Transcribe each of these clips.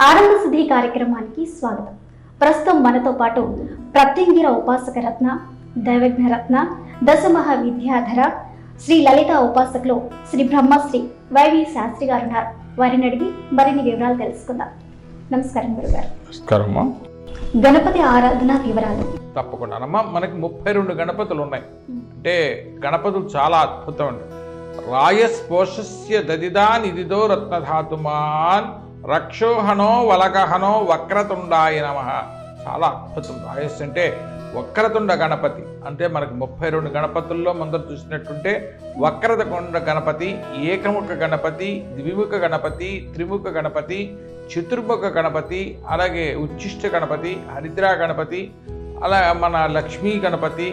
ఆనంద సిద్ధి కార్యక్రమానికి స్వాగతం. ప్రస్తుతం మనతో పాటు ప్రత్యంగిర ఉపాసక రత్న, దైవజ్ఞ రత్న, దశమహా విద్యాధర, శ్రీ లలిత ఉపాసకులు శ్రీ బ్రహ్మశ్రీ వైవి శాస్త్రి గారు ఉన్నారు. వారిని అడిగి మరిన్ని వివరాలు తెలుసుకుందాం. నమస్కారం గురుగారు. నమస్కారమ్మా. గణపతి ఆరాధన వివరాలు తప్పకుండా అమ్మా. మనకి 32 గణపతులు ఉన్నాయి. అంటే గణపతులు చాలా అద్భుతం అండి. రాయస్పోషస్య దదిదా నిదిదో రత్నధాతుమాన్ రక్షోహనో వలకహనో వక్రతుండాయ నమః. చాలా అద్భుతం. రాయస్ అంటే వక్రతుండ గణపతి. అంటే మనకి 32 గణపతుల్లో ముందర చూసినట్టుంటే వక్రతుండ గణపతి, ఏకముఖ గణపతి, ద్విముఖ గణపతి, త్రిముఖ గణపతి, చతుర్ముఖ గణపతి, అలాగే ఉచ్చిష్ట గణపతి, హరిద్రా గణపతి, అలా మన లక్ష్మీ గణపతి,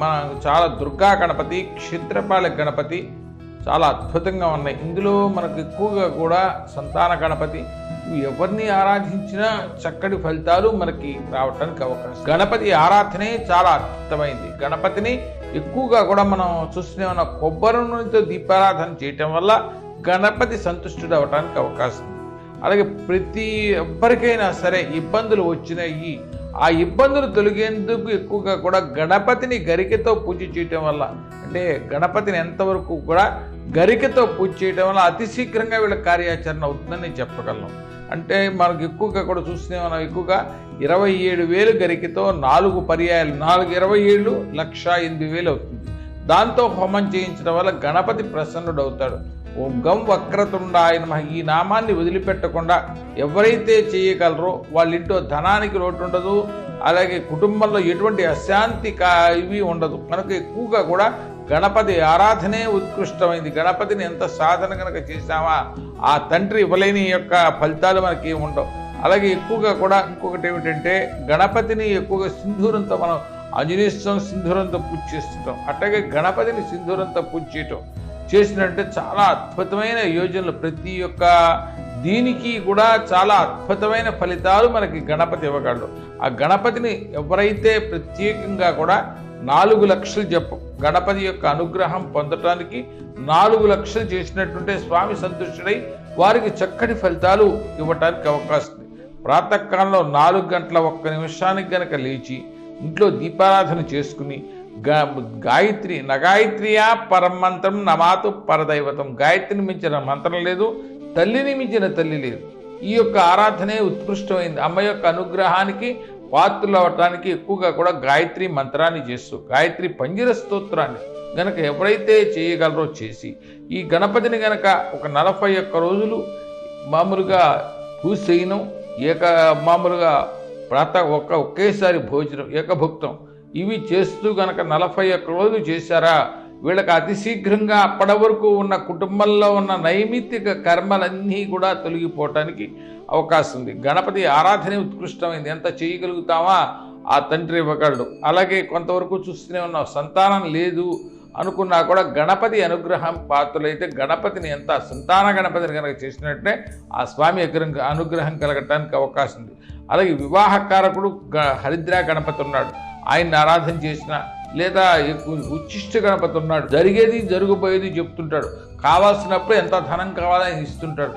మన చాలా దుర్గా గణపతి, క్షిద్రపాల గణపతి చాలా అద్భుతంగా ఉన్నాయి. ఇందులో మనకు ఎక్కువగా కూడా సంతాన గణపతి, ఎవరిని ఆరాధించినా చక్కటి ఫలితాలు మనకి రావటానికి అవకాశం. గణపతి ఆరాధనే చాలా అద్భుతమైంది. గణపతిని ఎక్కువగా కూడా మనం చూస్తూనే ఉన్న కొబ్బరి నూనెతో దీపారాధన చేయటం వల్ల గణపతి సంతుష్టుడు అవటానికి అవకాశం. అలాగే ప్రతి ఎవ్వరికైనా సరే ఇబ్బందులు వచ్చినాయి, ఆ ఇబ్బందులు తొలగేందుకు ఎక్కువగా కూడా గణపతిని గరికెతో పూజ చేయటం వల్ల, అంటే గణపతిని ఎంతవరకు కూడా గరికెతో పూజ చేయటం వల్ల అతి శీఘ్రంగా వీళ్ళ కార్యాచరణ అవుతుందని నేను చెప్పగలను. అంటే మనకు ఎక్కువగా కూడా చూస్తూనే మనం ఎక్కువగా 27,000 గరికెతో 4 పర్యాయాలు 27 1,08,000 అవుతుంది. దాంతో హోమం చేయించడం వల్ల గణపతి ప్రసన్నుడు అవుతాడు. ఓం గం వక్రతుండాయ నమః. ఈ నామాన్ని వదిలిపెట్టకుండా ఎవరైతే చేయగలరో వాళ్ళ ఇంట్లో ధనానికి లోటు ఉండదు, అలాగే కుటుంబంలో ఎటువంటి అశాంతి ఇవి ఉండదు. మనకు ఎక్కువగా కూడా గణపతి ఆరాధనే ఉత్కృష్టమైంది. గణపతిని ఎంత సాధన కనుక చేసామా ఆ తండ్రి ఇవ్వలేని యొక్క ఫలితాలు మనకి ఉండవు. అలాగే ఎక్కువగా కూడా ఇంకొకటి ఏమిటంటే గణపతిని ఎక్కువగా సింధూరంతో మనం ఆంజనేయ స్వామి సింధూరంతో పూజ చేస్తుంటాం. అట్లాగే గణపతిని సింధూరంతో పూజ చేయటం చేసినట్టే చాలా అద్భుతమైన యోజనలు, ప్రతి ఒక్క దీనికి కూడా చాలా అద్భుతమైన ఫలితాలు మనకి గణపతి ఇవ్వగలడు. ఆ గణపతిని ఎవరైతే ప్రత్యేకంగా కూడా 4 లక్షలు జపం, గణపతి యొక్క అనుగ్రహం పొందటానికి 4 లక్షలు చేసినట్టుంటే స్వామి సంతుష్టుడై వారికి చక్కటి ఫలితాలు ఇవ్వటానికి అవకాశం ఉంది. ప్రాతకాలంలో 4 గంటల 1 నిమిషానికి గనక లేచి ఇంట్లో దీపారాధన చేసుకుని గాయత్రి నగాయత్రియా పరమంత్రం నమాతు పరదైవతం. గాయత్రిని మించిన మంత్రం లేదు, తల్లిని మించిన తల్లి లేదు. ఈ యొక్క ఆరాధనే ఉత్కృష్టమైంది. అమ్మ యొక్క అనుగ్రహానికి పాత్రలు అవ్వటానికి ఎక్కువగా కూడా గాయత్రి మంత్రాన్ని చేస్తూ గాయత్రి పంజర స్తోత్రాన్ని గనక ఎవరైతే చేయగలరో చేసి ఈ గణపతిని గనక ఒక 41 రోజులు మామూలుగా పూజ చేయడం, మామూలుగా ఒకేసారి భోజనం, ఏకభుక్తం ఇవి చేస్తూ గనక 41 రోజులు చేశారా వీళ్ళకి అతి శీఘ్రంగా అప్పటి వరకు ఉన్న కుటుంబంలో ఉన్న నైమిత్తిక కర్మలన్నీ కూడా తొలగిపోవటానికి అవకాశం ఉంది. గణపతి ఆరాధన ఉత్కృష్టమైంది. ఎంత చేయగలుగుతామా ఆ తండ్రి ఇవ్వగలడు. అలాగే కొంతవరకు చూస్తూనే ఉన్నాం, సంతానం లేదు అనుకున్నా కూడా గణపతి అనుగ్రహం పాత్రలైతే గణపతిని ఎంత సంతాన గణపతిని కనుక చేసినట్టే ఆ స్వామి అనుగ్రహం కలగటానికి అవకాశం ఉంది. అలాగే వివాహకారకుడు హరిద్రా గణపతి ఉన్నాడు, ఆయన్ని ఆరాధన చేసిన, లేదా ఉచ్చిష్ట గణపతి ఉన్నాడు, జరిగేది జరగబోయేది చెప్తుంటాడు, కావాల్సినప్పుడు ఎంత ధనం కావాలని ఇస్తుంటాడు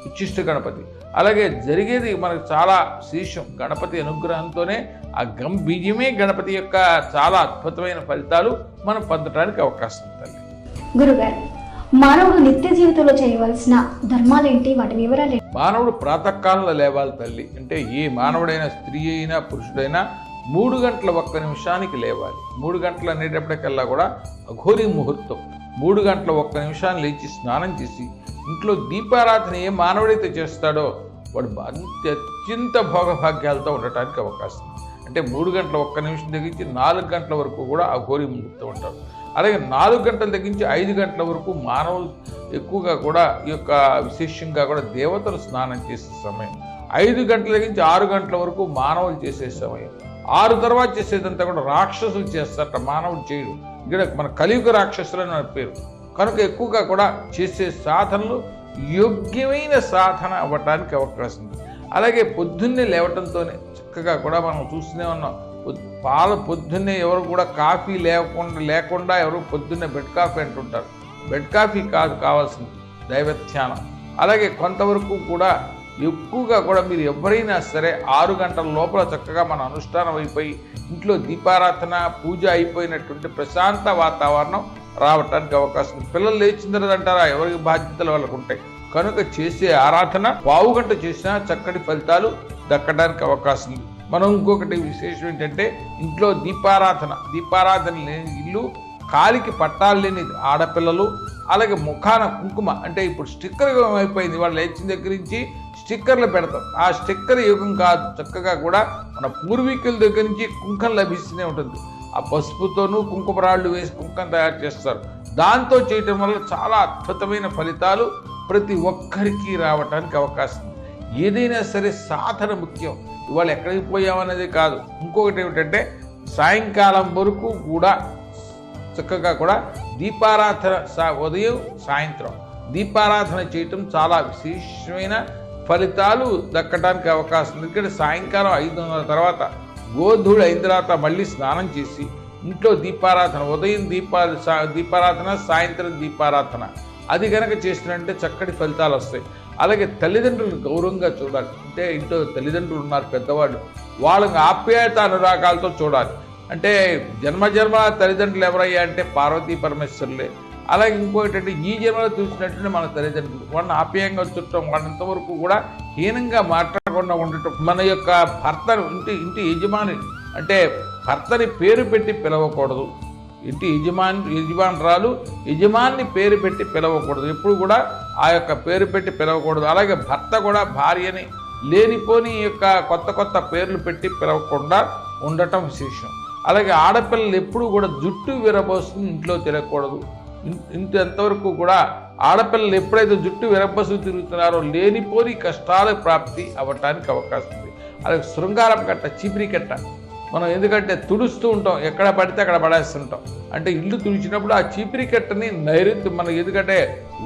ఉచ్చిష్ట గణపతి. అలాగే జరిగేది మనకు చాలా శీర్షం. గణపతి అనుగ్రహంతోనే ఆ బీజమే గణపతి యొక్క చాలా అద్భుతమైన ఫలితాలు మనం పొందడానికి అవకాశం ఉంది. గురుగారు, మానవుడు నిత్య జీవితంలో చేయవలసిన ధర్మాలేంటి, వాటి వివరాలు? మానవుడు ప్రాతకాలంలో లేవాలి తల్లి. అంటే ఏ మానవుడైనా, స్త్రీ అయినా పురుషుడైనా 3 గంటల 1 నిమిషానికి లేవాలి. 3 గంటలు అనేటప్పటికల్లా కూడా అఘోరీ ముహూర్తం. 3 గంటల 1 నిమిషాన్ని లేచి స్నానం చేసి ఇంట్లో దీపారాధన ఏ మానవుడైతే చేస్తాడో వాడు అత్యంత భోగభాగ్యాలతో ఉండటానికి అవకాశం. అంటే 3 గంటల 1 నిమిషం తగ్గించి 4 గంటల వరకు కూడా అఘోరీ ముహూర్తం ఉంటారు. అలాగే 4 గంటలు తగ్గించి 5 గంటల వరకు మానవులు ఎక్కువగా కూడా ఈ యొక్క విశేషంగా కూడా దేవతలు స్నానం చేసే సమయం. 5 గంటల తగ్గించి 6 గంటల వరకు మానవులు చేసే సమయం. 6 తర్వాత చేసేదంతా కూడా రాక్షసులు చేస్తారట, మానవుడు చేయడు. ఇక్కడ మన కలియుగ రాక్షసులు అని పేరు. కనుక ఎక్కువగా కూడా చేసే సాధనలు యోగ్యమైన సాధన అవ్వటానికి అవకాశం ఉంది. అలాగే పొద్దున్నే లేవటంతోనే చక్కగా కూడా మనం చూస్తూనే ఉన్నాం, పొద్దున్నే ఎవరు కూడా కాఫీ లేకుండా ఎవరు పొద్దున్నే బెడ్ కాఫీ అంటుంటారు. బెడ్ కాఫీ కాదు కావాల్సింది, దైవధ్యానం. అలాగే కొంతవరకు కూడా ఎక్కువగా కూడా మీరు ఎవరైనా సరే 6 గంటల లోపల చక్కగా మన అనుష్ఠానం అయిపోయి ఇంట్లో దీపారాధన పూజ అయిపోయినటువంటి ప్రశాంత వాతావరణం రావటానికి అవకాశం ఉంది. పిల్లలు లేచిన తర్వాత అంటారా, ఎవరికి బాధ్యతలు వాళ్ళకు ఉంటాయి కనుక చేసే ఆరాధన పావు గంట చేసినా చక్కటి ఫలితాలు దక్కడానికి అవకాశం ఉంది. మనం ఇంకొకటి విశేషం ఏంటంటే ఇంట్లో దీపారాధన లేని ఇల్లు, కాలికి పట్టాలు లేని ఆడపిల్లలు, అలాగే ముఖాన కుంకుమ, అంటే ఇప్పుడు స్టిక్కర్ యుగం అయిపోయింది. వాళ్ళు లేచిన దగ్గర నుంచి స్టిక్కర్లు పెడతాం. ఆ స్టిక్కర్ యుగం కాదు, చక్కగా కూడా మన పూర్వీకుల దగ్గర నుంచి కుంకం లభిస్తూనే ఉంటుంది. ఆ పసుపుతోనూ కుంకుమ రాళ్ళు వేసి కుంకం తయారు చేస్తారు. దాంతో చేయటం వల్ల చాలా అద్భుతమైన ఫలితాలు ప్రతి ఒక్కరికి రావటానికి అవకాశం ఉంది. ఏదైనా సరే సాధన ముఖ్యం. ఇవాళ ఎక్కడికి పోయామనేది కాదు. ఇంకొకటి ఏమిటంటే సాయంకాలం వరకు కూడా చక్కగా కూడా దీపారాధన, ఉదయం సాయంత్రం దీపారాధన చేయటం చాలా విశేషమైన ఫలితాలు దక్కడానికి అవకాశం ఉంది. ఎందుకంటే సాయంకాలం 5:30 తర్వాత గోధుడు అయిన తర్వాత మళ్ళీ స్నానం చేసి ఇంట్లో దీపారాధన, ఉదయం దీపారాధన, సాయంత్రం దీపారాధన అది కనుక చేసినంటే చక్కటి ఫలితాలు వస్తాయి. అలాగే తల్లిదండ్రులను గౌరవంగా చూడాలి. అంటే ఇంట్లో తల్లిదండ్రులు ఉన్నారు పెద్దవాళ్ళు, వాళ్ళని ఆప్యాయత అనురాగాలతో చూడాలి. అంటే జన్మ తల్లిదండ్రులు ఎవరయ్యా అంటే పార్వతీ పరమేశ్వరులే. అలాగే ఇంకోటి అంటే ఈ జన్మలో చూసినట్టు మన తల్లిదండ్రులు, వాళ్ళని ఆప్యాయంగా చుట్టం, వాళ్ళంతవరకు కూడా హీనంగా మాట్లాడకుండా ఉండటం. మన యొక్క భర్తను ఇంటి యజమాని అంటే భర్తని పేరు పెట్టి పిలవకూడదు. ఇంటి యజమానురాలు యజమాన్ని పేరు పెట్టి పిలవకూడదు. ఎప్పుడు కూడా ఆ యొక్క పేరు పెట్టి పిలవకూడదు. అలాగే భర్త కూడా భార్యని లేనిపోని యొక్క కొత్త పేర్లు పెట్టి పిలవకుండా ఉండటం విశేషం. అలాగే ఆడపిల్లలు ఎప్పుడు కూడా జుట్టు విరబోసుకుని ఇంట్లో తిరగకూడదు. ఇంటి ఎంతవరకు కూడా ఆడపిల్లలు ఎప్పుడైతే జుట్టు విరబోసుకు తిరుగుతున్నారో లేనిపోని కష్టాల ప్రాప్తి అవ్వటానికి అవకాశం ఉంది. అలాగే శృంగారం కట్ట, చీపిరి కట్ట మనం ఎందుకంటే తుడుస్తూ ఉంటాం, ఎక్కడ పడితే అక్కడ పడేస్తుంటాం. అంటే ఇల్లు తుడిచినప్పుడు ఆ చీపిరి కట్టని నైరుతి మనం ఎందుకంటే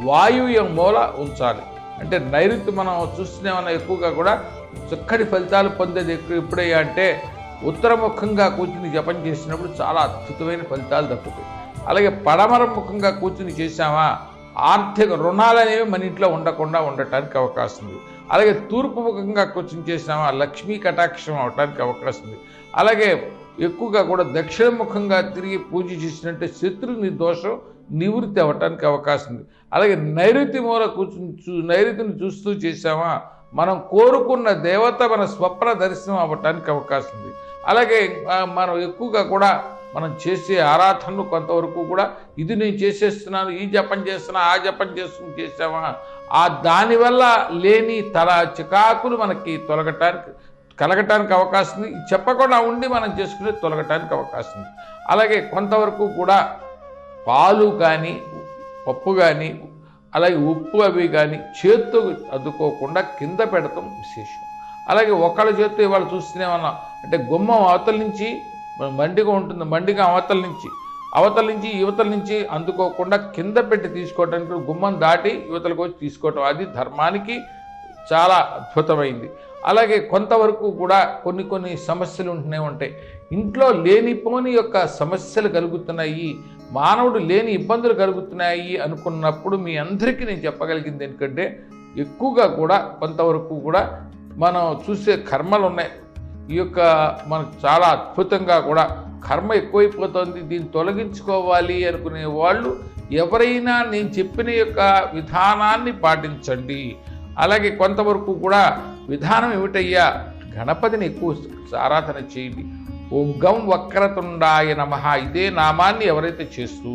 వాయువ్య మూల ఉంచాలి. అంటే నైరుతి మనం చూస్తూనేమన్నా ఎక్కువగా కూడా చక్కటి ఫలితాలు పొందేది ఎప్పుడయ్యా అంటే ఉత్తరముఖంగా కూర్చుని జపం చేసినప్పుడు చాలా అద్భుతమైన ఫలితాలు దక్కుతాయి. అలాగే పడమర ముఖంగా కూర్చుని చేసామా ఆర్థిక రుణాలు అనేవి మన ఇంట్లో ఉండకుండా ఉండటానికి అవకాశం ఉంది. అలాగే తూర్పు ముఖంగా కూర్చుని చేసామా లక్ష్మీ కటాక్షం అవడానికి అవకాశం ఉంది. అలాగే ఎక్కువగా కూడా దక్షిణముఖంగా తిరిగి పూజ చేసినట్టే శత్రుని దోషం నివృత్తి అవ్వటానికి అవకాశం ఉంది. అలాగే నైరుతి మూల నైరుతిని చూస్తూ చేసామా మనం కోరుకున్న దేవత మన స్వప్న దర్శనం అవ్వటానికి అవకాశం ఉంది. అలాగే మనం ఎక్కువగా కూడా మనం చేసే ఆరాధనలు కొంతవరకు కూడా ఇది నేను చేసేస్తున్నాను, ఈ జపం చేస్తున్నా, ఆ జపం చేసామా ఆ దానివల్ల లేని తల చికాకులు మనకి కలగటానికి అవకాశం ఉంది. చెప్పకుండా ఉండి మనం చేసుకునే తొలగటానికి అవకాశం ఉంది. అలాగే కొంతవరకు కూడా పాలు కానీ పప్పు కానీ అలాగే ఉప్పు అవి కానీ చేత్తో అద్దుకోకుండా కింద పెడతాం విశేషం. అలాగే ఒకళ్ళ చేత్తో ఇవాళ చూస్తూనే ఉన్నాం అంటే గుమ్మం అవతల నుంచి మండిగా ఉంటుంది, మండిగా అవతల నుంచి యువతల నుంచి అందుకోకుండా కింద పెట్టి తీసుకోవడానికి గుమ్మం దాటి యువతలకు వచ్చి తీసుకోవటం అది ధర్మానికి చాలా అద్భుతమైంది. అలాగే కొంతవరకు కూడా కొన్ని సమస్యలు ఉంటూనే ఉంటాయి. ఇంట్లో లేనిపోని యొక్క సమస్యలు కలుగుతున్నాయి, మానవుడు లేని ఇబ్బందులు కలుగుతున్నాయి అనుకున్నప్పుడు మీ అందరికీ నేను చెప్పగలిగింది ఎందుకంటే ఎక్కువగా కూడా కొంతవరకు కూడా మనం చూసే కర్మలు ఉన్నాయి. ఈ యొక్క మనకు చాలా అద్భుతంగా కూడా కర్మ ఎక్కువైపోతుంది, దీన్ని తొలగించుకోవాలి అనుకునే వాళ్ళు ఎవరైనా నేను చెప్పిన యొక్క విధానాన్ని పాటించండి. అలాగే కొంతవరకు కూడా విధానం ఏమిటయ్యా గణపతిని ఎక్కువ ఆరాధన చేయండి. ఓం గం వక్రతుండాయ నమః ఇదే నామాన్ని ఎవరైతే చేస్తూ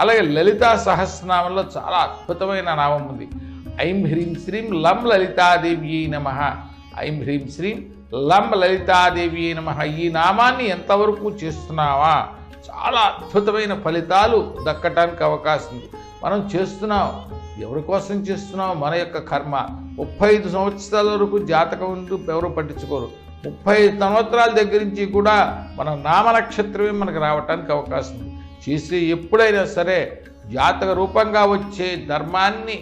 అలాగే లలితా సహస్రనామంలో చాలా అద్భుతమైన నామం ఉంది. ఐం హ్రీం శ్రీం లం లలితాదేవి నమః, ఐం హ్రీం శ్రీం లం లలితాదేవి నమః ఈ నామాన్ని ఎంతవరకు చేస్తున్నావా చాలా అద్భుతమైన ఫలితాలు దక్కటానికి అవకాశం ఉంది. మనం చేస్తున్నాం, ఎవరి కోసం చేస్తున్నాం? మన యొక్క కర్మ. 35 సంవత్సరాల వరకు జాతకం ఉంటూ ఎవరు పట్టించుకోరు. 35 సంవత్సరాల దగ్గర నుంచి కూడా మన నామ నక్షత్రమే మనకు రావటానికి అవకాశం ఉంది. చేసే ఎప్పుడైనా సరే జాతక రూపంగా వచ్చే ధర్మాన్ని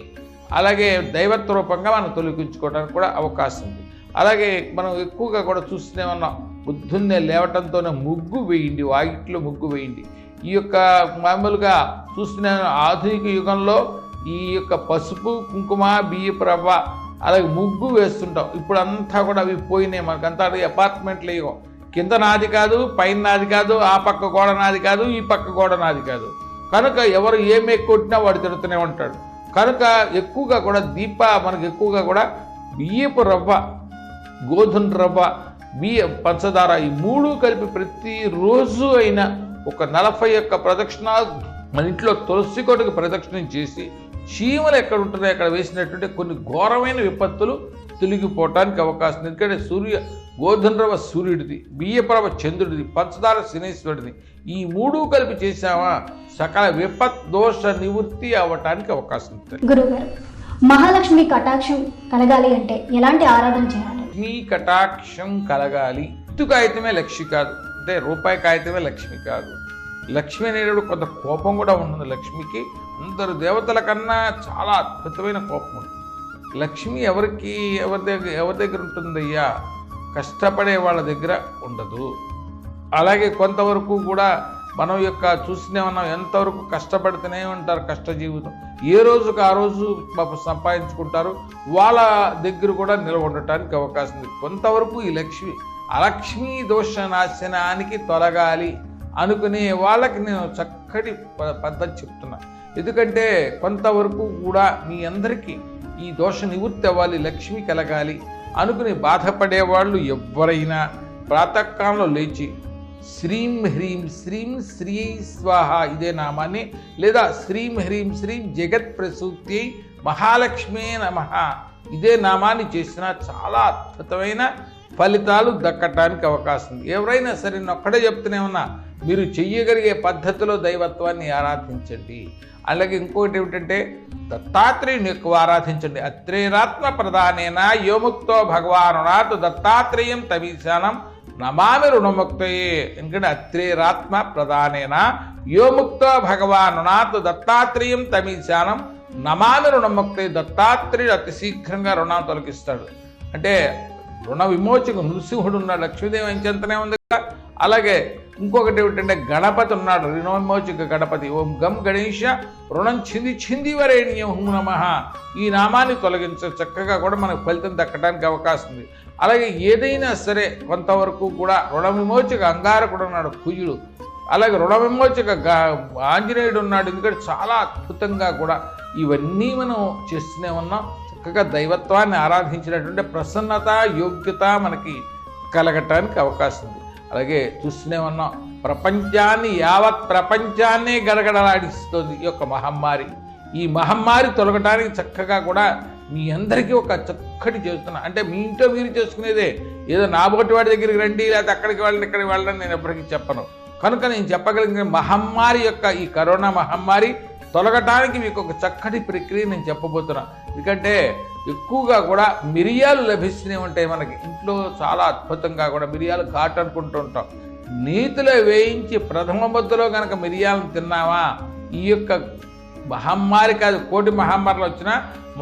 అలాగే దైవత్వ రూపంగా మనం తొలగించుకోవడానికి కూడా అవకాశం ఉంది. అలాగే మనం ఎక్కువగా కూడా చూస్తూనే ఉన్నాం, పొద్దున్నే లేవటంతోనే ముగ్గు వేయండి, వాకిట్లో ముగ్గు వేయండి. ఈ యొక్క మామూలుగా చూస్తూనే ఆధునిక యుగంలో ఈ యొక్క పసుపు కుంకుమ బియ్యపు రవ్వ అలాగే ముగ్గు వేస్తుంటాం. ఇప్పుడు అంతా కూడా అవి పోయినాయి. మనకంతా అపార్ట్మెంట్లు ఇవ్వం. కింద నాది కాదు, పైన నాది కాదు, ఆ పక్క గోడ నాది కాదు, ఈ పక్క గోడ నాది కాదు. కనుక ఎవరు ఏమి కొట్టినా వాడు తిడుతూనే ఉంటాడు. కనుక ఎక్కువగా కూడా మనకు ఎక్కువగా కూడా బియ్యపు రవ్వ, గోధుమ రవ్వ, పంచదార ఈ మూడు కలిపి ప్రతిరోజు అయినా ఒక 41 ప్రదక్షిణాలు మన ఇంట్లో తులసి కోటకు ప్రదక్షిణం చేసి చీమలు ఎక్కడ ఉంటున్నాయో అక్కడ వేసినటువంటి కొన్ని ఘోరమైన విపత్తులు తొలగిపోవటానికి అవకాశం. ఎందుకంటే గోధుమ రవ్వ సూర్యుడిది, బియ్యపు రవ్వ చంద్రుడిది, పంచదార శనీశ్వరుడిది, ఈ మూడు కలిపి చేసామా సకల విపత్ దోష నివృత్తి అవ్వటానికి అవకాశం ఉంటుంది. గురుగారు, మహాలక్ష్మి కటాక్షం కలగాలి అంటే ఎలాంటి ఆరాధన చేయాలి? లక్ష్మీ కటాక్షం కలగాలి. కాగితమే లక్ష్మి కాదు, అంటే రూపాయి కాగితమే లక్ష్మి కాదు. లక్ష్మి అనేటప్పుడు కొంత కోపం కూడా ఉంటుంది. లక్ష్మికి అందరు దేవతల కన్నా చాలా అద్భుతమైన కోపం ఉంటుంది. లక్ష్మి ఎవరి దగ్గర ఉంటుందయ్యా? కష్టపడే వాళ్ళ దగ్గర ఉండదు. అలాగే కొంతవరకు కూడా మనం చూస్తూనే ఉన్నాం, ఎంతవరకు కష్టపడుతూనే ఉంటారు. కష్టజీవితం ఏ రోజుకు ఆ రోజు సంపాదించుకుంటారు. వాళ్ళ దగ్గర కూడా నిలబడటానికి అవకాశం ఉంది. కొంతవరకు ఈ అలక్ష్మీ దోష నాశనానికి తొలగాలి అనుకునే వాళ్ళకి నేను చక్కటి పద్ధతి చెప్తున్నా. ఎందుకంటే కొంతవరకు కూడా మీ అందరికీ ఈ దోష నివృత్తి అవ్వాలి, లక్ష్మి కలగాలి అనుకుని బాధపడేవాళ్ళు ఎవరైనా ప్రాతకాలంలో లేచి శ్రీం హ్రీం శ్రీం శ్రీ స్వాహ ఇదే నామాన్ని, లేదా శ్రీం హ్రీం శ్రీం జగత్ ప్రసూత్యై మహాలక్ష్మే నమః ఇదే నామాన్ని చేసినా చాలా అద్భుతమైన ఫలితాలు దక్కటానికి అవకాశం ఉంది. ఎవరైనా సరే ఒక్కడే చెప్తూనే ఉన్నా, మీరు చెయ్యగలిగే పద్ధతిలో దైవత్వాన్ని ఆరాధించండి. అలాగే ఇంకొకటి ఏమిటంటే దత్తాత్రేయుని ఎక్కువ ఆరాధించండి. అత్రేరాత్మ ప్రధానేన యోముక్తో భగవానునాథ్ దత్తాత్రేయం తమీశానం నమామి రుణముక్తయే. ఎందుకంటే అత్రేరాత్మ ప్రధానేన యోముక్తో భగవానునాథ్ దత్తాత్రేయం తమీశానం నమామి రుణముక్తయే. దత్తాత్రేయుడు అతి శీఘ్రంగా రుణాన్ని తొలగిస్తాడు. అంటే రుణ విమోచకు నృసింహుడు ఉన్నాడు, లక్ష్మీదేవి ఎంచెంతనే ఉంది కదా. అలాగే ఇంకొకటి ఏమిటంటే గణపతి ఉన్నాడు, రుణ విమోచక గణపతి. ఓం గం గణేశ రుణం చింది వరేణ్యం హుం నమః ఈ నామాన్ని చక్కగా కూడా మనకు ఫలితం దక్కడానికి అవకాశం ఉంది. అలాగే ఏదైనా సరే కొంతవరకు కూడా రుణ విమోచక అంగారకుడు ఉన్నాడు కుజుడు. అలాగే రుణ విమోచక ఆంజనేయుడు ఉన్నాడు. ఎందుకంటే చాలా అద్భుతంగా కూడా ఇవన్నీ మనం చేస్తూనే ఉన్నాం. చక్కగా దైవత్వాన్ని ఆరాధించినటువంటి ప్రసన్నత యోగ్యత మనకి కలగటానికి అవకాశం ఉంది. అలాగే చూస్తూనే ఉన్నాం, యావత్ ప్రపంచాన్నే గడగడలాడిస్తుంది ఈ యొక్క మహమ్మారి. ఈ మహమ్మారి తొలగటానికి చక్కగా కూడా మీ అందరికీ ఒక చక్కటి చేస్తున్నా. అంటే మీ ఇంట్లో మీరు చేసుకునేదే, ఏదో నాబోటి వాడి దగ్గరికి రండి లేకపోతే అక్కడికి వెళ్ళండి ఇక్కడికి వెళ్ళండి నేను ఎప్పటికీ చెప్పను. కనుక నేను చెప్పగలిగిన మహమ్మారి ఈ కరోనా మహమ్మారి తొలగటానికి మీకు ఒక చక్కటి ప్రక్రియ నేను చెప్పబోతున్నాను. ఎందుకంటే ఎక్కువగా కూడా మిరియాలు లభిస్తూనే ఉంటాయి మనకి ఇంట్లో. చాలా అద్భుతంగా కూడా మిరియాలు ఘాటు అనుకుంటూ ఉంటాం. నీతిలో వేయించి ప్రథమ బొద్దులో కనుక మిరియాలను తిన్నావా ఈ యొక్క మహమ్మారి కాదు, కోటి మహమ్మారులు వచ్చినా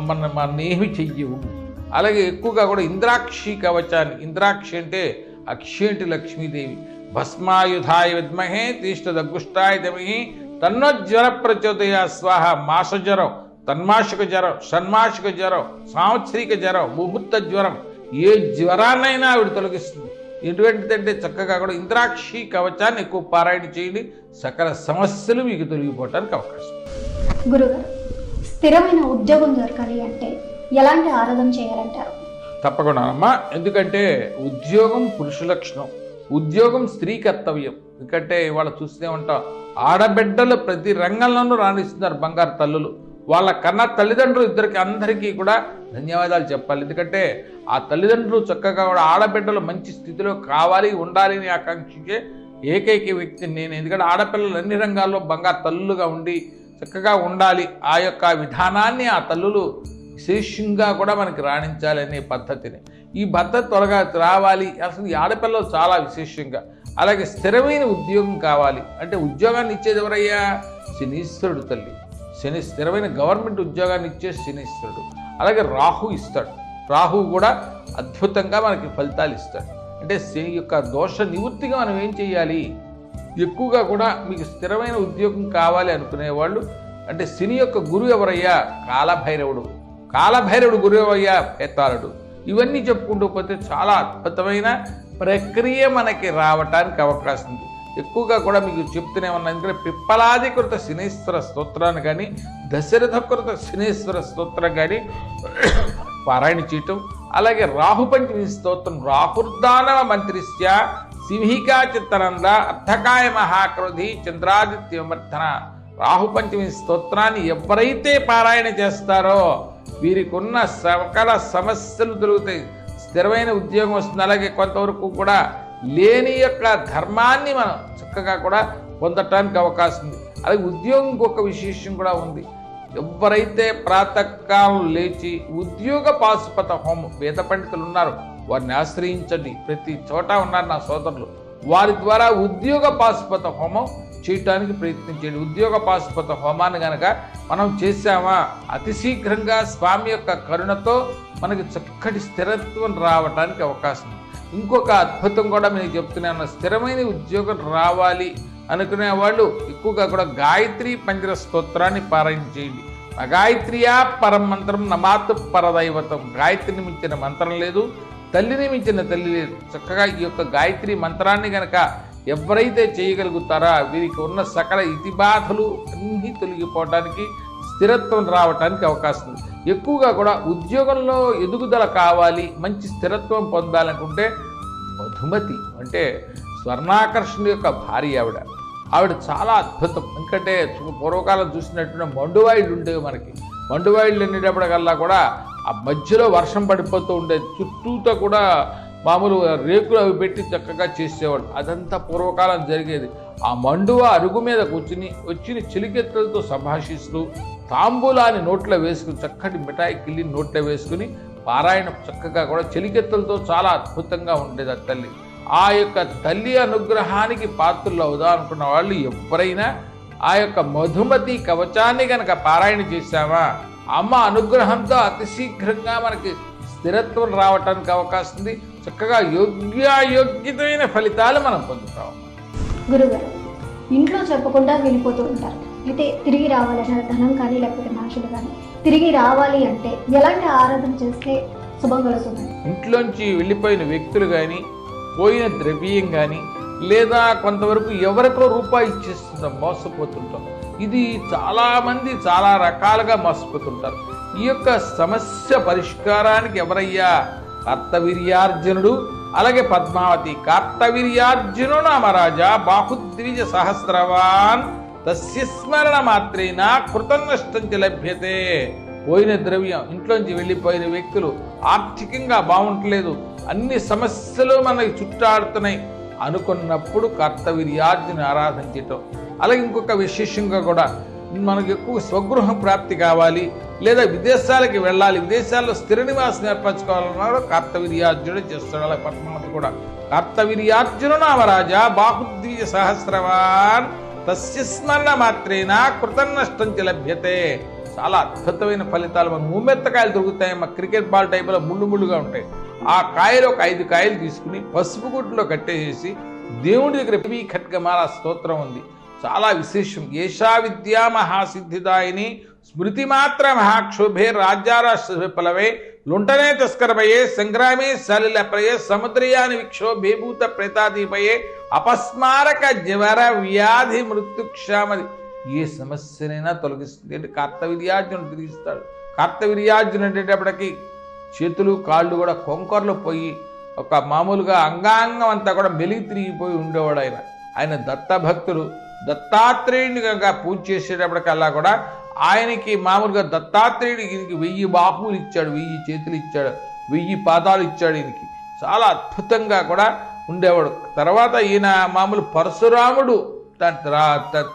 మన ఏమి చెయ్యవు. అలాగే ఎక్కువగా కూడా ఇంద్రాక్షి కవచాన్ని, ఇంద్రాక్షి అంటే అక్షేంటి లక్ష్మీదేవి, భస్మాయుధాయ విద్మహే తీష్ఠదగ్గుష్టాయ ధీమహి తన్నోజ్వర ప్రచోదయ స్వాహ. మాస జ్వరం, తన్మాసిక జ్వరం, షణ్మాసిక జ్వరం, సాంవత్సరిక జ్వరం, ముహూర్త జ్వరం, ఏ జ్వరాన్నైనా ఆవిడ తొలగిస్తుంది. ఎటువంటిదంటే చక్కగా కూడా ఇంద్రాక్షి కవచాన్ని ఎక్కువ పారాయణ చేయండి, సకల సమస్యలు మీకు తొలగిపోవటానికి అవకాశం. గురుగారు, స్థిరమైన ఉద్యోగం దొరకాలి అంటే ఎలాంటి ఆరాధన చేయాలంటారు? తప్పకుండా అమ్మా. ఎందుకంటే ఉద్యోగం పురుష లక్షణం, ఉద్యోగం స్త్రీ కర్తవ్యం. ఎందుకంటే ఇవాళ చూస్తూనే ఉంటాం, ఆడబిడ్డలు ప్రతి రంగంలోనూ రాణిస్తున్నారు, బంగారు తల్లులు. వాళ్ళ కన్నా తల్లిదండ్రులు ఇద్దరికి అందరికీ కూడా ధన్యవాదాలు చెప్పాలి. ఎందుకంటే ఆ తల్లిదండ్రులు చక్కగా కూడా ఆడబిడ్డలు మంచి స్థితిలో కావాలి ఉండాలి అని ఆకాంక్షించే ఏకైక వ్యక్తి నేను. ఎందుకంటే ఆడపిల్లలు అన్ని రంగాల్లో బంగారు తల్లులుగా ఉండి చక్కగా ఉండాలి. ఆ యొక్క విధానాన్ని ఆ తల్లులు విశేషంగా కూడా మనకి రాణించాలి అనే పద్ధతిని, ఈ పద్ధతి త్వరగా రావాలి. అసలు ఈ ఆడపిల్లలు చాలా విశేషంగా. అలాగే స్థిరమైన ఉద్యోగం కావాలి అంటే ఉద్యోగాన్ని ఇచ్చేది ఎవరయ్యా? శనీశ్వరుడు తల్లి. స్థిరమైన గవర్నమెంట్ ఉద్యోగాన్ని ఇచ్చే శనీశ్వరుడు. అలాగే రాహు ఇస్తాడు. రాహు కూడా అద్భుతంగా మనకి ఫలితాలు ఇస్తాడు. అంటే శని యొక్క దోష నివృత్తిగా మనం ఏం చేయాలి? ఎక్కువగా కూడా మీకు స్థిరమైన ఉద్యోగం కావాలి అనుకునేవాళ్ళు, అంటే శని యొక్క గురువు ఎవరయ్యా? కాలభైరవుడు. కాలభైరవుడు గురువయ్య పేతాళుడు. ఇవన్నీ చెప్పుకుంటూ పోతే చాలా అద్భుతమైన ప్రక్రియ మనకి రావటానికి అవకాశం ఉంది. ఎక్కువగా కూడా మీకు చెప్తూనే ఉన్నాను. ఎందుకంటే పిప్పలాదికృత శనీశ్వర స్తోత్రాన్ని కానీ దశరథకృత శనీశ్వర స్తోత్రం కానీ పారాయణ చేయటం, అలాగే రాహుపంచమి స్తోత్రం రాహుర్దానవ మంత్రిస్య శివికా చిత్తనంద అర్థకాయ మహాక్రోధి చంద్రాదిత్య విమర్ధన రాహుపంచమి స్తోత్రాన్ని ఎవరైతే పారాయణ చేస్తారో వీరికి ఉన్న సకల సమస్యలు దొరుకుతాయి. స్థిరమైన ఉద్యోగం వస్తుంది. అలాగే కొంతవరకు కూడా లేని యొక్క ధర్మాన్ని మనం చక్కగా కూడా పొందటానికి అవకాశం ఉంది. అలాగే ఉద్యోగం ఇంకొక విశేషం కూడా ఉంది. ఎవరైతే ప్రాతకాలం లేచి ఉద్యోగ పాశుపత హోమం, వేద పండితులు ఉన్నారు, వారిని ఆశ్రయించండి. ప్రతి చోట ఉన్నారు నా సోదరులు. వారి ద్వారా ఉద్యోగ పాశుపత హోమం చేయటానికి ప్రయత్నించండి. ఉద్యోగ పాశుపత హోమాన్ని కనుక మనం చేశామా అతి శీఘ్రంగా స్వామి యొక్క కరుణతో మనకి చక్కటి స్థిరత్వం రావడానికి అవకాశం ఉంది. ఇంకొక అద్భుతం కూడా మీకు చెప్తున్నాను. స్థిరమైన ఉద్యోగం రావాలి అనుకునే వాళ్ళు ఎక్కువగా కూడా గాయత్రి పంజర స్తోత్రాన్ని పారాయణ చేయండి. గాయత్రియా పరం మంత్రం నమాతు పరదైవతం. గాయత్రిని మించిన మంత్రం లేదు, తల్లిని మించిన తల్లి లేదు. చక్కగా ఈ యొక్క గాయత్రి మంత్రాన్ని కనుక ఎవరైతే చేయగలుగుతారో వీరికి ఉన్న సకల ఇతిబాధలు అన్నీ తొలగిపోవటానికి, స్థిరత్వం రావటానికి అవకాశం ఉంది. ఎక్కువగా కూడా ఉద్యోగంలో ఎదుగుదల కావాలి, మంచి స్థిరత్వం పొందాలనుకుంటే మధుమతి అంటే స్వర్ణాకర్షణ యొక్క భార్య ఆవిడ చాలా అద్భుతం. ఎందుకంటే పూర్వకాలం చూసినట్టున్న మండువాయిళ్ళు ఉండేవి మనకి. మండువాయిళ్ళు వెళ్ళేటప్పటికల్లా కూడా ఆ మధ్యలో వర్షం పడిపోతూ ఉండేది. చుట్టూతో కూడా మామూలు రేకులు అవి పెట్టి చక్కగా చేసేవాడు. అదంతా పూర్వకాలం జరిగేది. ఆ మండువ అరుగు మీద కూర్చుని వచ్చిన చిలికెత్తలతో సంభాషిస్తూ తాంబూలాన్ని నోట్లో వేసుకుని చక్కటి మిఠాయి కిల్లి నోట్లో వేసుకుని పారాయణ చక్కగా కూడా చెలికెత్తలతో చాలా అద్భుతంగా ఉండేది ఆ తల్లి. ఆ యొక్క తల్లి అనుగ్రహానికి పాత్రలు అవుదా అనుకున్న వాళ్ళు ఎవరైనా ఆ యొక్క మధుమతి కవచాన్ని కనుక పారాయణ చేశామా అమ్మ అనుగ్రహంతో అతి శీఘ్రంగా మనకి స్థిరత్వం రావటానికి అవకాశం ఉంది. చక్కగా యోగ్యమైన ఫలితాలు మనం పొందుతాం. గురుగారు, ఇంట్లో చెప్పకుండా వెళ్ళిపోతూ ఉంటారు. అయితే తిరిగి రావాలన్న ధనం కానీ లేకపోతే మనుషులు కానీ తిరిగి రావాలి అంటే ఎలాంటి ఆరాధన చేస్తే శుభం కలుగుతుంది? ఇంట్లోంచి వెళ్ళిపోయిన వ్యక్తులు కానీ, పోయిన ద్రవ్యం కానీ, లేదా కొంతవరకు ఎవరికో రూపాయి ఇచ్చేస్తుంటాం, మోసపోతుంటాం. ఇది చాలామంది చాలా రకాలుగా మోసపోతుంటారు. ఈ యొక్క సమస్య పరిష్కారానికి ఎవరయ్యా? కార్తవీర్యార్జునుడు, అలాగే పద్మావతి. కార్తవీర్యార్జును నామరాజా బాహుద్విజ సహస్రవాన్ తస్య స్మరణ మాత్రేన కృతం నష్టం లభ్యతే. పోయిన ద్రవ్యం, ఇంట్లోంచి వెళ్ళిపోయిన వ్యక్తులు, ఆర్థికంగా బాగుంటలేదు, అన్ని సమస్యలు మనకి చుట్టాడుతున్నాయి అనుకున్నప్పుడు కార్తవీర్యార్జుని ఆరాధించటం. అలాగే ఇంకొక విశేషంగా కూడా మనకు ఎక్కువ స్వగృహ ప్రాప్తి కావాలి, లేదా విదేశాలకి వెళ్ళాలి, విదేశాల్లో స్థిర నివాసం ఏర్పరచుకోవాలన్నాడు కార్తవీర్యార్జునుడు చేస్తాడు. అలాగే పద్మావతి కూడా. కార్తవీర్యార్జును నామరాజా బాహుద్విజ సహస్రవాన్ తస్య స్మరణ మాత్రేన కృతం నష్టం లభ్యతే. చాలా అద్భుతమైన ఫలితాలు. మన మూమెత్తకాయలు దొరుకుతాయి, మా క్రికెట్ బాల్ టైపులో ముళ్ళుగా ఉంటాయి. ఆ కాయలు ఒక 5 కాయలు తీసుకుని పసుపు గుడ్లో కట్టేసేసి దేవుడి దగ్గర పివి ఖడ్గమాల స్తోత్రం ఉంది, చాలా విశేషం. ఏషా విద్యా మహాసిద్ధిదాయిని స్మృతి మాత్ర మహాక్షోభే రాజ్యారాష్ట్ర విప్లవే లుంటనే తస్కరమయే సంగ్రామే సలిలప్రయే సముద్రయాని విక్షోభీభూత ప్రేతాదీపయే అపస్మారక జ్వర వ్యాధి మృత్యుక్షామది. ఏ సమస్యనైనా తొలగిస్తుంది. అంటే కార్తవీర్యార్జునుడు తిరిగిస్తాడు. కార్తవీర్యార్జునుడు అనేటప్పటికీ చేతులు కాళ్ళు కూడా కొంకర్లు పోయి ఒక మామూలుగా అంగాంగం అంతా కూడా మెలిగి తిరిగిపోయి ఉండేవాడు ఆయన. ఆయన దత్తభక్తుడు. దత్తాత్రేయుడిని కనుక పూజ చేసేటప్పటికల్లా కూడా ఆయనకి మామూలుగా దత్తాత్రేయుడికి ఈయనకి 1000 బాహువులు ఇచ్చాడు, 1000 చేతులు ఇచ్చాడు, 1000 పాదాలు ఇచ్చాడు. ఈయనకి చాలా అద్భుతంగా కూడా ఉండేవాడు. తర్వాత ఈయన మామూలు పరశురాముడు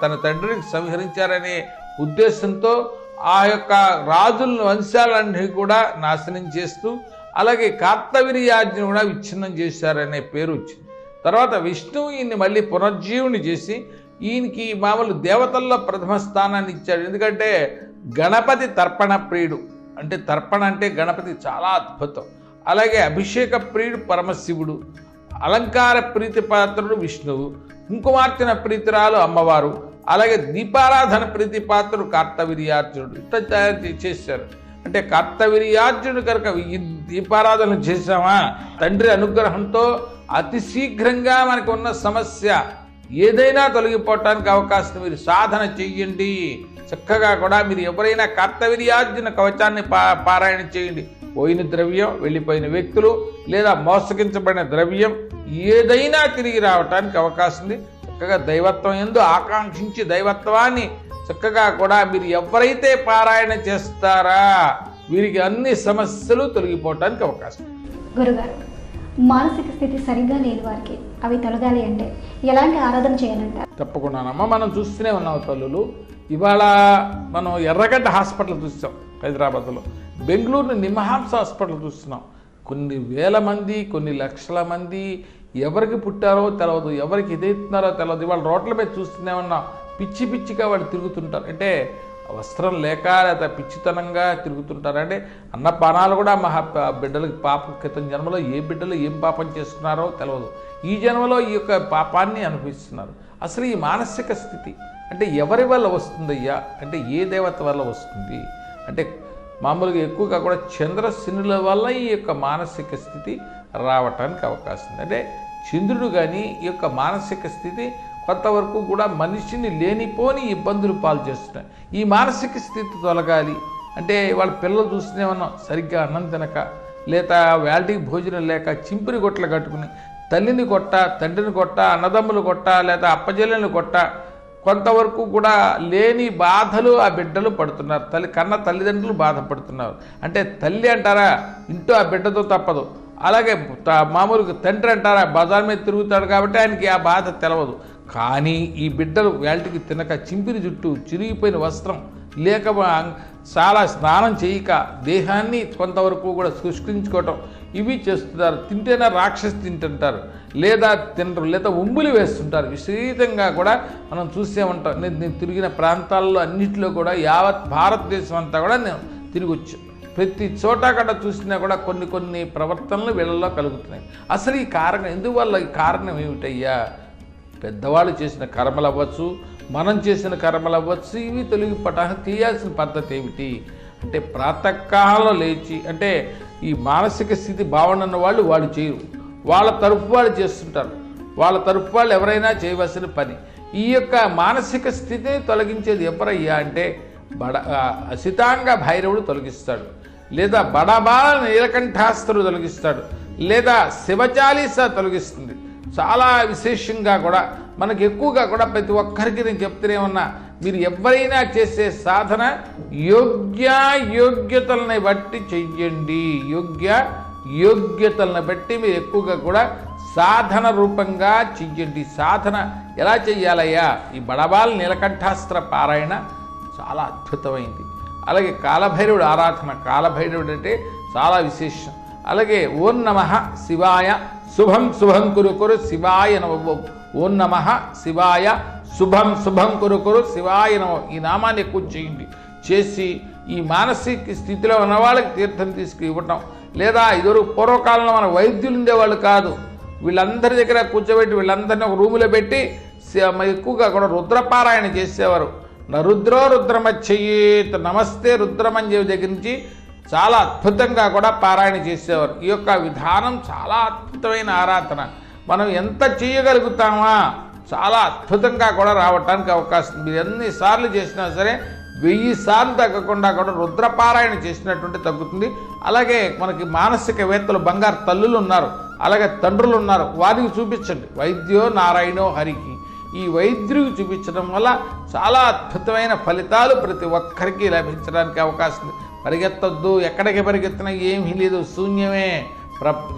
తన తండ్రిని సంహరించారనే ఉద్దేశంతో ఆ యొక్క రాజుల వంశాలన్నీ కూడా నాశనం చేస్తూ, అలాగే కార్తవీర్యార్జును కూడా విచ్ఛిన్నం చేశారనే పేరు వచ్చింది. తర్వాత విష్ణువు ఈయన్ని మళ్ళీ పునర్జీవుని చేసి ఈయనకి మామూలు దేవతల్లో ప్రథమ స్థానాన్ని ఇచ్చాడు. ఎందుకంటే గణపతి తర్పణ ప్రియుడు. అంటే తర్పణ అంటే గణపతి చాలా అద్భుతం. అలాగే అభిషేక ప్రియుడు పరమశివుడు, అలంకార ప్రీతి పాత్రుడు విష్ణువు, కుంకుమార్చన ప్రీతిరాలు అమ్మవారు, అలాగే దీపారాధన ప్రీతి పాత్రుడు కార్తవీర్యార్జునుడు. ఇట్లా తయారు చేశారు. అంటే కర్తవీర్యార్జునుడు కనుక ఈ దీపారాధన చేశామా తండ్రి అనుగ్రహంతో అతి శీఘ్రంగా మనకు ఉన్న సమస్య ఏదైనా తొలగిపోవటానికి అవకాశం. మీరు సాధన చెయ్యండి. చక్కగా కూడా మీరు ఎవరైనా కర్తవీర్యార్జున కవచాన్ని పారాయణ చేయండి. పోయిన ద్రవ్యం, వెళ్ళిపోయిన వ్యక్తులు, లేదా మోసగించబడిన ద్రవ్యం ఏదైనా తిరిగి రావటానికి అవకాశం ఉంది. చక్కగా దైవత్వం యందు ఆకాంక్షించి దైవత్వాన్ని చక్కగా కూడా మీరు ఎవరైతే పారాయణ చేస్తారా వీరికి అన్ని సమస్యలు తొలగిపోవటానికి అవకాశం. గురుగారు, మానసిక స్థితి సరిగ్గా లేని వారికి అవి తొలగాలి అంటే ఎలాంటి ఆరాధన చేయాలంటారు? తప్పకుండానమ్మా, మనం చూస్తూనే ఉన్నాం తల్లులు. ఇవాళ మనం ఎర్రగడ్డ హాస్పిటల్ చూస్తాం హైదరాబాద్లో, బెంగళూరుని నిమహాంస హాస్పిటల్ చూస్తున్నాం. కొన్ని వేల మంది, కొన్ని లక్షల మంది ఎవరికి పుట్టారో తెలియదు, ఎవరికి ఇదైతున్నారో తెలియదు. ఇవాళ రోడ్ల మీద చూస్తూనే ఉన్నాం. పిచ్చి పిచ్చిగా వాళ్ళు తిరుగుతుంటారు. అంటే వస్త్రం లేక లేదా పిచ్చితనంగా తిరుగుతుంటారు. అంటే అన్నపానాలు కూడా బిడ్డలకి పాపం క్రితం జన్మలో ఏ బిడ్డలు ఏం పాపం చేసుకున్నారో తెలియదు. ఈ జన్మలో ఈ యొక్క పాపాన్ని అనుభవిస్తున్నారు. అసలు ఈ మానసిక స్థితి అంటే ఎవరి వల్ల వస్తుందయ్యా అంటే ఏ దేవత వల్ల వస్తుంది అంటే మామూలుగా ఎక్కువగా కూడా చంద్రశనుల వల్ల ఈ యొక్క మానసిక స్థితి రావటానికి అవకాశం ఉంది. అంటే చంద్రుడు కానీ ఈ యొక్క మానసిక స్థితి కొంతవరకు కూడా మనిషిని లేనిపోని ఇబ్బందులు పాలు చేస్తున్నాయి. ఈ మానసిక స్థితి తొలగాలి అంటే వాళ్ళ పిల్లలు చూస్తూనే ఉన్నాం, సరిగ్గా అన్నం తినక, లేదా వేళటికి భోజనం లేక చింపిరి గొట్టలు కట్టుకుని తల్లిని కొట్ట, తండ్రిని కొట్ట, అన్నదమ్ములు కొట్ట, లేదా అప్పజెల్లెని కొట్ట, కొంతవరకు కూడా లేని బాధలు ఆ బిడ్డలు పడుతున్నారు. కన్న తల్లిదండ్రులు బాధపడుతున్నారు. అంటే తల్లి అంటారా ఇంటూ ఆ బిడ్డతో తప్పదు. అలాగే మామూలుగా తండ్రి అంటారా బజార్ మీద తిరుగుతాడు కాబట్టి ఆయనకి ఆ బాధ తెలవదు. కానీ ఈ బిడ్డలు వేళటికి తినక, చింపిరి జుట్టు, చిరిగిపోయిన వస్త్రం లేక, చాలా స్నానం చేయక, దేహాన్ని కొంతవరకు కూడా శుష్కించుకోవటం ఇవి చేస్తున్నారు. తింటేనే రాక్షసి తింటుంటారు, లేదా తినరు, లేదా ఉమ్ములు వేస్తుంటారు. విపరీతంగా కూడా మనం చూసే ఉంటాం. నేను తిరిగిన ప్రాంతాల్లో అన్నింటిలో కూడా యావత్ భారతదేశం అంతా కూడా నేను తిరిగి వచ్చాను. ప్రతి చోట కూడా చూసినా కూడా కొన్ని ప్రవర్తనలు వీళ్ళల్లో కలుగుతున్నాయి. అసలు ఈ కారణం ఎందువల్ల, ఈ కారణం ఏమిటయ్యా? పెద్దవాళ్ళు చేసిన కర్మలు అవ్వచ్చు, మనం చేసిన కర్మలు అవ్వచ్చు, ఇవి తొలగిపోవటానికి చేయాల్సిన పద్ధతి ఏమిటి అంటే ప్రాతకాలంలో లేచి, అంటే ఈ మానసిక స్థితి బాగున్న వాళ్ళు చేయరు, వాళ్ళ తరపు వాళ్ళు చేస్తుంటారు. వాళ్ళ తరపు వాళ్ళు ఎవరైనా చేయవలసిన పని. ఈ యొక్క మానసిక స్థితిని తొలగించేది ఎవరయ్యా అంటే అసితాంగ భైరవుడు తొలగిస్తాడు, లేదా బడబాల నీలకంఠాస్త్రుడు తొలగిస్తాడు, లేదా శివచాలీస తొలగిస్తుంది. చాలా విశేషంగా కూడా మనకు ఎక్కువగా కూడా ప్రతి ఒక్కరికి నేను చెప్తూనే ఉన్నా, మీరు ఎవరైనా చేసే సాధన యోగ్యతలని బట్టి చెయ్యండి. యోగ్యతలను బట్టి మీరు ఎక్కువగా కూడా సాధన రూపంగా చెయ్యండి. సాధన ఎలా చెయ్యాలయ్యా? ఈ బడబాల నీలకంఠాస్త్ర పారాయణ చాలా అద్భుతమైంది. అలాగే కాలభైరవుడు ఆరాధన, కాలభైరవుడు అంటే చాలా విశేషం. అలాగే ఓం నమః శివాయ శుభం కురు శివాయ నమః, ఓం నమః శివాయ శుభం కురు శివాయ నమః. ఈ నామాన్ని ఎక్కువ చేయండి. చేసి ఈ మానసిక స్థితిలో ఉన్న వాళ్ళకి తీర్థం తీసుకు ఇవ్వటం, లేదా ఇదివరకు పూర్వకాలంలో మన వైద్యులు ఉండేవాళ్ళు కాదు, వీళ్ళందరి దగ్గర కూర్చోబెట్టి వీళ్ళందరినీ ఒక రూములో పెట్టి ఎక్కువగా కూడా రుద్రపారాయణ చేసేవారు. రుద్రో రుద్రమచ్చయేత్, నమస్తే రుద్రమంజవి దగ్గర నుంచి చాలా అద్భుతంగా కూడా పారాయణ చేసేవారు. ఈ యొక్క విధానం చాలా అద్భుతమైన ఆరాధన. మనం ఎంత చేయగలుగుతామా చాలా అద్భుతంగా కూడా రావటానికి అవకాశం. మీరు ఎన్నిసార్లు చేసినా సరే 1000 సార్లు తగ్గకుండా కూడా రుద్రపారాయణ చేసినటువంటి తగ్గుతుంది. అలాగే మనకి మానసికవేత్తలు బంగారు తల్లులు ఉన్నారు, అలాగే తండ్రులు ఉన్నారు, వారికి చూపించండి. వైద్యో నారాయణో హరికి, ఈ వైద్యుడికి చూపించడం వల్ల చాలా అద్భుతమైన ఫలితాలు ప్రతి ఒక్కరికి లభించడానికి అవకాశం ఉంది. పరిగెత్తొద్దు, ఎక్కడికి పరిగెత్తినా ఏమీ లేదు, శూన్యమే,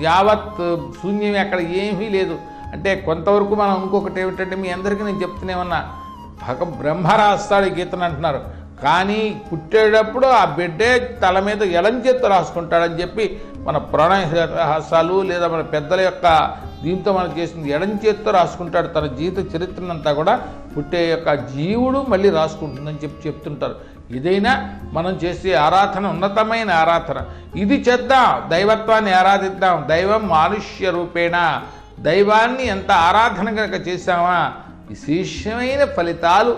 యావత్ శూన్యమే, అక్కడ ఏమీ లేదు. అంటే కొంతవరకు మనం ఇంకొకటి ఏమిటంటే మీ అందరికీ నేను చెప్తూనే ఉన్నా, బ్రహ్మ రాస్తాడు ఈ గీతను అంటున్నారు, కానీ పుట్టేటప్పుడు ఆ బిడ్డే తల మీద ఎడం చేత్తో రాసుకుంటాడని చెప్పి మన పురాణాలు లేదా మన పెద్దల యొక్క దీంతో మనం చేసింది ఎడం చేత్తో రాసుకుంటాడు. తన జీవిత చరిత్రనంతా కూడా పుట్టే యొక్క జీవుడు మళ్ళీ రాసుకుంటుందని చెప్తుంటారు. ఏదైనా మనం చేసే ఆరాధన ఉన్నతమైన ఆరాధన, ఇది చేద్దాం, దైవత్వాన్ని ఆరాధిద్దాం. దైవం మానుష్య రూపేణ, దైవాన్ని ఎంత ఆరాధన కనుక చేశామా విశేషమైన ఫలితాలు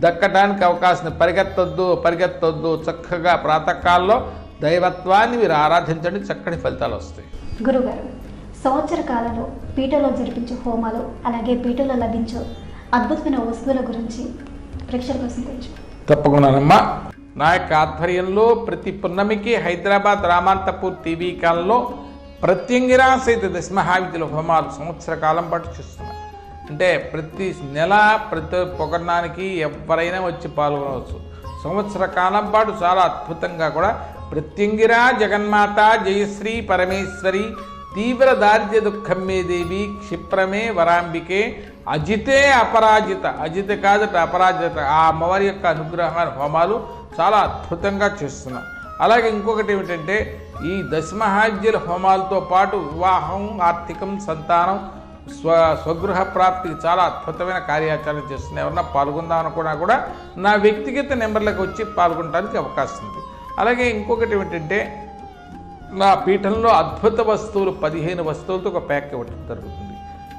దక్కడానికి అవకాశం. పరిగెత్తొద్దు, చక్కగా ప్రాతకాలంలో దైవత్వాన్ని మీరు ఆరాధించండి, చక్కటి ఫలితాలు వస్తాయి. గురుగారు, సంవత్సర కాలంలో పీఠలో జరిపించే హోమాలు, అలాగే పీఠలో లభించే అద్భుతమైన వస్తువుల గురించి ప్రేక్షకుల కోసం కొంచెం. తప్పకుండానమ్మా. నా యొక్క ఆధ్వర్యంలో ప్రతి పున్నమికి హైదరాబాద్ రామాంతపూర్ టీవీ కాలంలో ప్రత్యంగిరా సహిత దశమహావిద్యుల హోమాలు సంవత్సర కాలం పాటు చేస్తున్నాను. అంటే ప్రతి నెల ప్రతి పొగడానికి ఎవరైనా వచ్చి పాల్గొనవచ్చు. సంవత్సర కాలం పాటు చాలా అద్భుతంగా కూడా ప్రత్యంగిరా జగన్మాత జయశ్రీ పరమేశ్వరి తీవ్ర దారిద్ర్య దుఃఖమే దేవి క్షిప్రమే వరాంబికే అజితే అపరాజిత, అజిత కాదట అపరాజిత, ఆ అమ్మవారి యొక్క అనుగ్రహ హోమాలు చాలా అద్భుతంగా చేస్తున్నాం. అలాగే ఇంకొకటి ఏమిటంటే ఈ దశమహావిద్యుల హోమాలతో పాటు వివాహం, ఆర్థికం, సంతానం, స్వగృహ ప్రాప్తికి చాలా అద్భుతమైన కార్యాచరణ చేస్తున్నాయి. ఎవరన్నా పాల్గొందాం అనుకున్నా కూడా నా వ్యక్తిగత నెంబర్లకు వచ్చి పాల్గొనడానికి అవకాశం ఉంది. అలాగే ఇంకొకటి ఏమిటంటే నా పీఠంలో అద్భుత వస్తువులు 15 వస్తువులతో ఒక ప్యాక్ ఇవ్వడం జరుగుతుంది.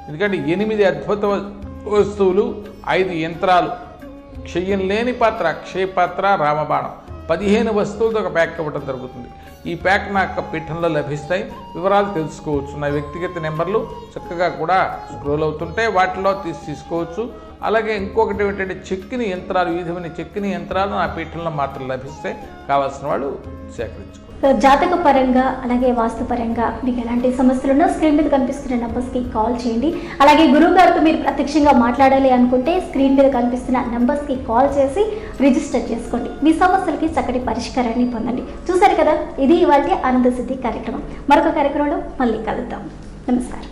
ఎందుకంటే 8 అద్భుత వస్తువులు, 5 యంత్రాలు, క్షయం లేని పాత్ర, అక్షయ పాత్ర, రామబాణం, 15 వస్తువులతో ఒక ప్యాక్ ఇవ్వడం జరుగుతుంది. ఈ ప్యాక్ నా యొక్క పీఠంలో లభిస్తాయి. వివరాలు తెలుసుకోవచ్చు. నా వ్యక్తిగత నెంబర్లు చక్కగా కూడా స్క్రోల్ అవుతుంటాయి, వాటిలో తీసుకోవచ్చు. అలాగే ఇంకొకటి ఏంటంటే చెక్కిని యంత్రాలు, వివిధమైన చెక్కిని యంత్రాలు నా పీఠంలో మాత్రం లభిస్తాయి. కావాల్సిన వాళ్ళు సేకరించుకోవచ్చు. జాతక పరంగా అలాగే వాస్తు పరంగా మీకు ఎలాంటి సమస్యలున్నా స్క్రీన్ మీద కనిపిస్తున్న నంబర్స్కి కాల్ చేయండి. అలాగే గురువు గారితో మీరు ప్రత్యక్షంగా మాట్లాడాలి అనుకుంటే స్క్రీన్ మీద కనిపిస్తున్న నంబర్స్కి కాల్ చేసి రిజిస్టర్ చేసుకోండి. మీ సమస్యలకి చక్కటి పరిష్కారాన్ని పొందండి. చూసారు కదా, ఇది ఇవాళ ఆనంద సిద్ధి కార్యక్రమం. మరొక కార్యక్రమంలో మళ్ళీ కలుద్దాం. నమస్కారం.